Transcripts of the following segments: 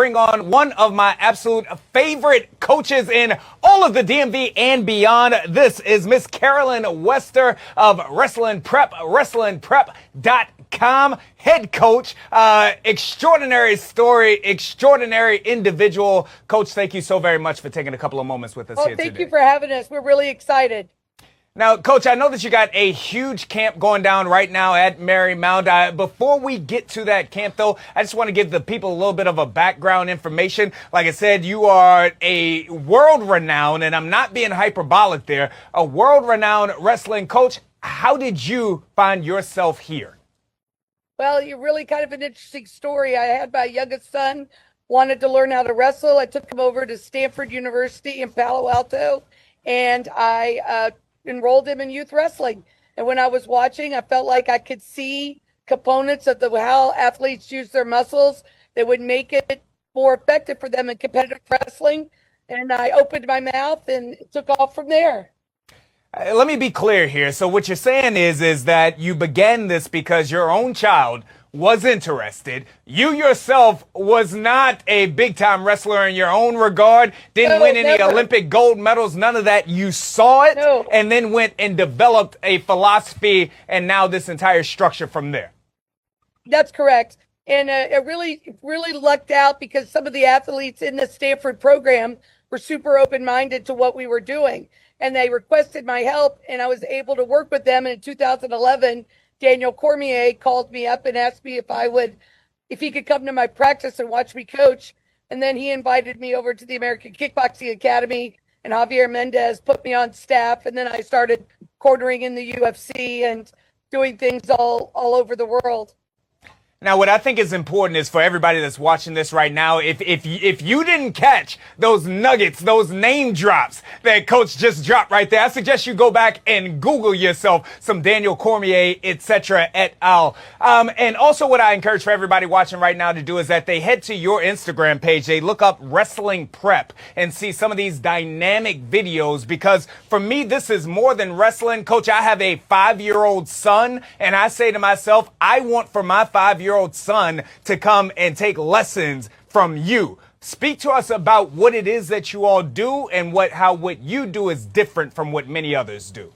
bring on one of my absolute favorite coaches in all of the DMV and beyond. This is Miss Carolyn Wester of Wrestling Prep, WrestlingPrep.com, head coach, extraordinary story, extraordinary individual. Coach, thank you so very much for taking a couple of moments with us here today. Thank you for having us. We're really excited. Now, Coach, I know that you got a huge camp going down right now at Marymount. Before we get to that camp, though, I just want to give the people a little bit of a background information. Like I said, you are a world-renowned, and I'm not being hyperbolic there, a world-renowned wrestling coach. How did you find yourself here? Well, you're really kind of an interesting story. I had my youngest son wanted to learn how to wrestle. I took him over to Stanford University in Palo Alto, and I enrolled him in youth wrestling. And when I was watching, I felt like I could see components of how athletes use their muscles that would make it more effective for them in competitive wrestling. And I opened my mouth and it took off from there. Let me be clear here. So what you're saying is that you began this because your own child was interested. You yourself was not a big-time wrestler in your own regard, didn't win any Olympic gold medals, none of that. You saw it and then went and developed a philosophy and now this entire structure from there. That's correct. And it really lucked out because some of the athletes in the Stanford program were super open-minded to what we were doing. And they requested my help, and I was able to work with them. And in 2011, Daniel Cormier called me up and asked me if he could come to my practice and watch me coach. And then he invited me over to the American Kickboxing Academy, and Javier Mendez put me on staff. And then I started cornering in the UFC and doing things all over the world. Now, what I think is important is for everybody that's watching this right now, if you didn't catch those nuggets, those name drops that Coach just dropped right there, I suggest you go back and Google yourself some Daniel Cormier, etc. et al. And also what I encourage for everybody watching right now to do is that they head to your Instagram page, they look up Wrestling Prep and see some of these dynamic videos, because for me, this is more than wrestling. Coach, I have a 5-year-old son, and I say to myself, I want for my 5-year-old son to come and take lessons from you. Speak to us about what it is that you all do and how what you do is different from what many others do.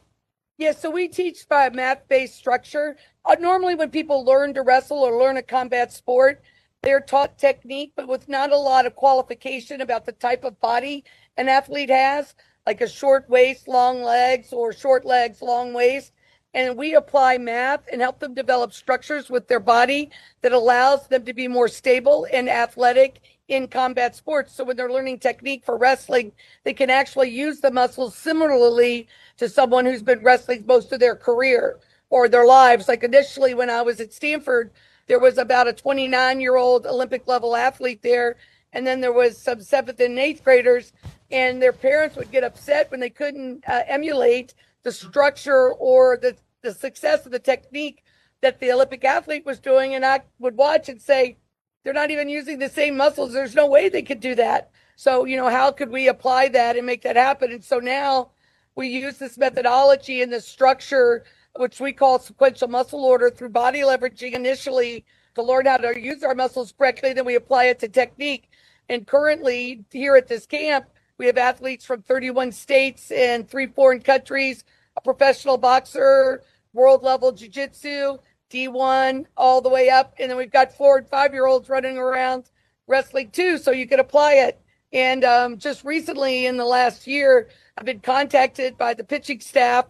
Yeah, so we teach by a math-based structure. Normally when people learn to wrestle or learn a combat sport, they're taught technique, but with not a lot of qualification about the type of body an athlete has, like a short waist, long legs, or short legs, long waist. And we apply math and help them develop structures with their body that allows them to be more stable and athletic in combat sports. So when they're learning technique for wrestling, they can actually use the muscles similarly to someone who's been wrestling most of their career or their lives. Like initially when I was at Stanford, there was about a 29-year-old Olympic level athlete there. And then there was some 7th and 8th graders, and their parents would get upset when they couldn't emulate the structure or the success of the technique that the Olympic athlete was doing. And I would watch and say, they're not even using the same muscles. There's no way they could do that. So, how could we apply that and make that happen? And so now we use this methodology and this structure, which we call sequential muscle order, through body leveraging initially to learn how to use our muscles correctly. Then we apply it to technique. And currently here at this camp, we have athletes from 31 states and 3 foreign countries, a professional boxer, world-level jiu-jitsu, D1, all the way up. And then we've got 4- and 5-year-olds running around wrestling too, so you could apply it. And just recently in the last year, I've been contacted by the pitching staff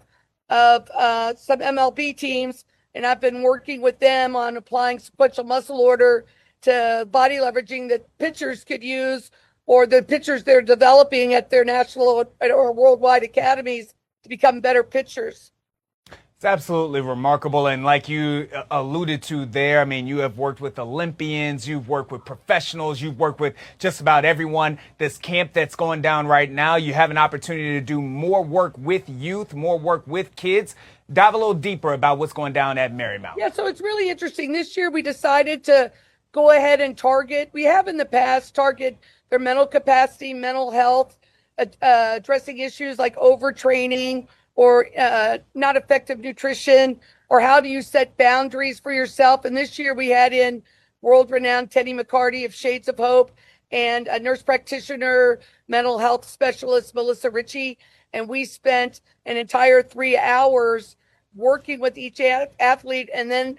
of some MLB teams, and I've been working with them on applying sequential muscle order to body leveraging that pitchers could use, or the pitchers they're developing at their national or worldwide academies to become better pitchers. It's absolutely remarkable. And like you alluded to there, I mean, you have worked with Olympians, you've worked with professionals, you've worked with just about everyone. This camp that's going down right now, you have an opportunity to do more work with youth, more work with kids. Dive a little deeper about what's going down at Marymount. Yeah, so it's really interesting. This year we decided to go ahead and we have in the past target their mental capacity, mental health, addressing issues like overtraining or not effective nutrition, or how do you set boundaries for yourself. And this year we had in world-renowned Teddy McCarty of Shades of Hope and a nurse practitioner, mental health specialist, Melissa Ritchie. And we spent an entire 3 hours working with each athlete and then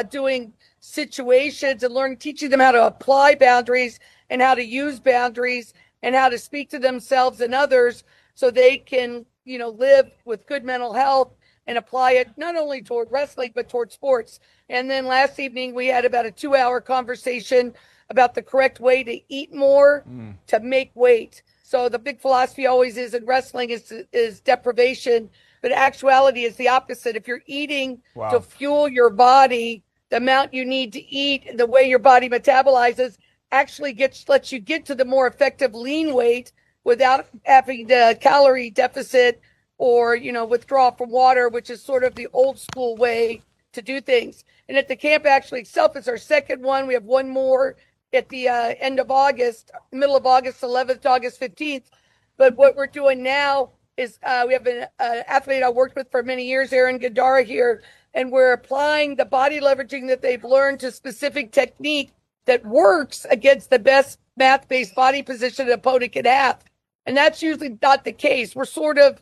doing situations and teaching them how to apply boundaries and how to use boundaries and how to speak to themselves and others so they can, live with good mental health and apply it not only toward wrestling, but toward sports. And then last evening, we had about a 2-hour conversation about the correct way to eat more to make weight. So the big philosophy always is in wrestling is deprivation, but actuality is the opposite. If you're eating to fuel your body, the amount you need to eat, the way your body metabolizes actually lets you get to the more effective lean weight without having the calorie deficit or, withdraw from water, which is sort of the old school way to do things. And at the camp actually itself, it's our second one. We have one more at the end of August, middle of August, 11th to August 15th. But what we're doing now is we have an athlete I worked with for many years, Aaron Gadara here, and we're applying the body leveraging that they've learned to specific technique that works against the best math-based body position an opponent can have. And that's usually not the case. We're sort of,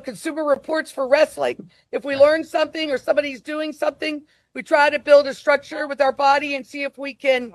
consumer reports for wrestling. If we learn something or somebody's doing something, we try to build a structure with our body and see if we can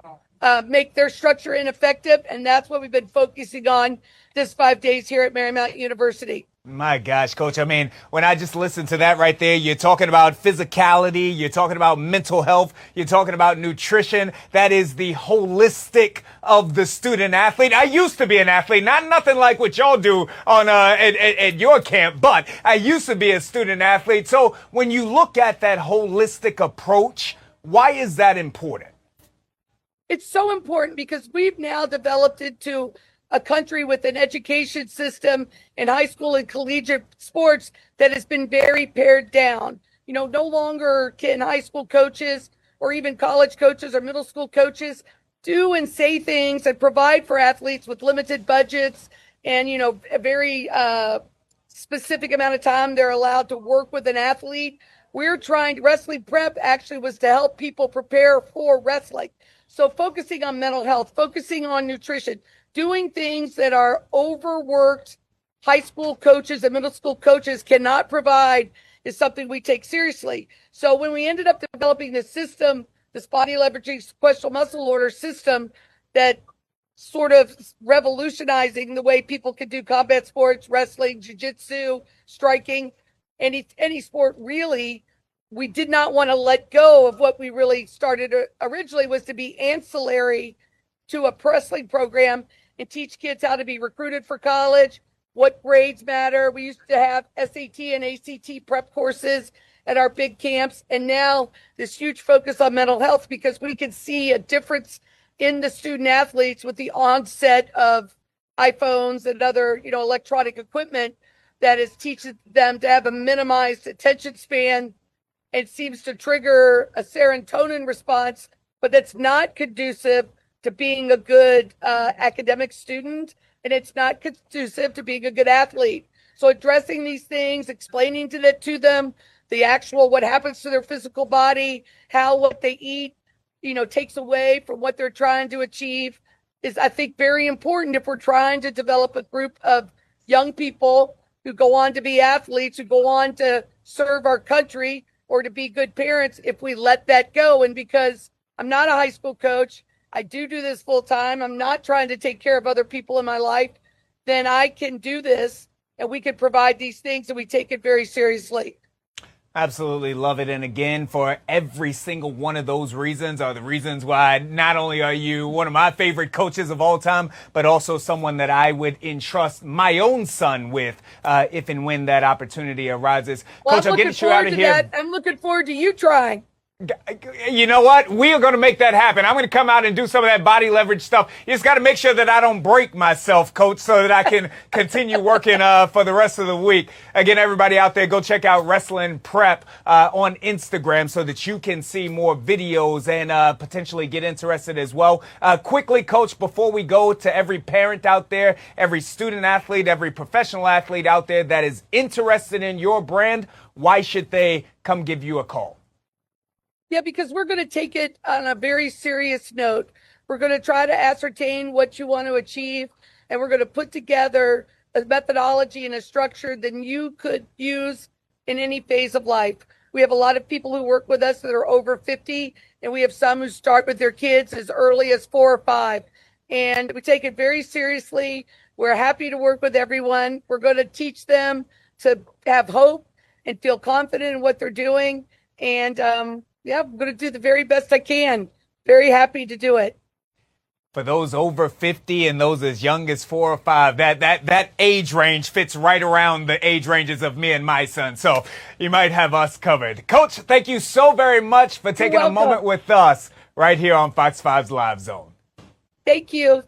make their structure ineffective. And that's what we've been focusing on this 5 days here at Marymount University. My gosh, Coach. I mean, when I just listened to that right there, you're talking about physicality, you're talking about mental health, you're talking about nutrition. That is the holistic of the student athlete. I used to be an athlete, nothing like what y'all do on at your camp, but I used to be a student athlete. So when you look at that holistic approach, why is that important? It's so important because we've now developed into a country with an education system in high school and collegiate sports that has been very pared down. No longer can high school coaches or even college coaches or middle school coaches do and say things and provide for athletes with limited budgets and, a very specific amount of time they're allowed to work with an athlete. Wrestling prep actually was to help people prepare for wrestling. So focusing on mental health, focusing on nutrition, doing things that our overworked high school coaches and middle school coaches cannot provide is something we take seriously. So when we ended up developing this system, this body leveraging sequential muscle order system that sort of revolutionizing the way people can do combat sports, wrestling, jiu-jitsu, striking, any sport really, we did not want to let go of what we really started originally was to be ancillary to a wrestling program and teach kids how to be recruited for college, what grades matter. We used to have SAT and ACT prep courses at our big camps. And now this huge focus on mental health because we can see a difference in the student athletes with the onset of iPhones and other, electronic equipment that is teaching them to have a minimized attention span. It seems to trigger a serotonin response, but that's not conducive to being a good academic student, and it's not conducive to being a good athlete. So addressing these things, explaining to them the actual what happens to their physical body, how what they eat, takes away from what they're trying to achieve is, I think, very important if we're trying to develop a group of young people who go on to be athletes, who go on to serve our country or to be good parents if we let that go. And because I'm not a high school coach, I do this full time. I'm not trying to take care of other people in my life. Then I can do this and we can provide these things and we take it very seriously. Absolutely love it. And again, for every single one of those reasons are the reasons why not only are you one of my favorite coaches of all time, but also someone that I would entrust my own son with if and when that opportunity arises. Well, Coach, I'm getting you out of here. I'm looking forward to you trying. You know what? We are going to make that happen. I'm going to come out and do some of that body leverage stuff. You just got to make sure that I don't break myself, Coach, so that I can continue working for the rest of the week. Again, everybody out there, go check out Wrestling Prep on Instagram so that you can see more videos and potentially get interested as well. Quickly, Coach, before we go, to every parent out there, every student athlete, every professional athlete out there that is interested in your brand, why should they come give you a call? Yeah, because we're going to take it on a very serious note. We're going to try to ascertain what you want to achieve, and we're going to put together a methodology and a structure that you could use in any phase of life. We have a lot of people who work with us that are over 50, and we have some who start with their kids as early as 4 or 5. And we take it very seriously. We're happy to work with everyone. We're going to teach them to have hope and feel confident in what they're doing. And yeah, I'm going to do the very best I can. Very happy to do it. For those over 50 and those as young as 4 or 5, that age range fits right around the age ranges of me and my son. So you might have us covered. Coach, thank you so very much for taking a moment with us right here on Fox 5's Live Zone. Thank you.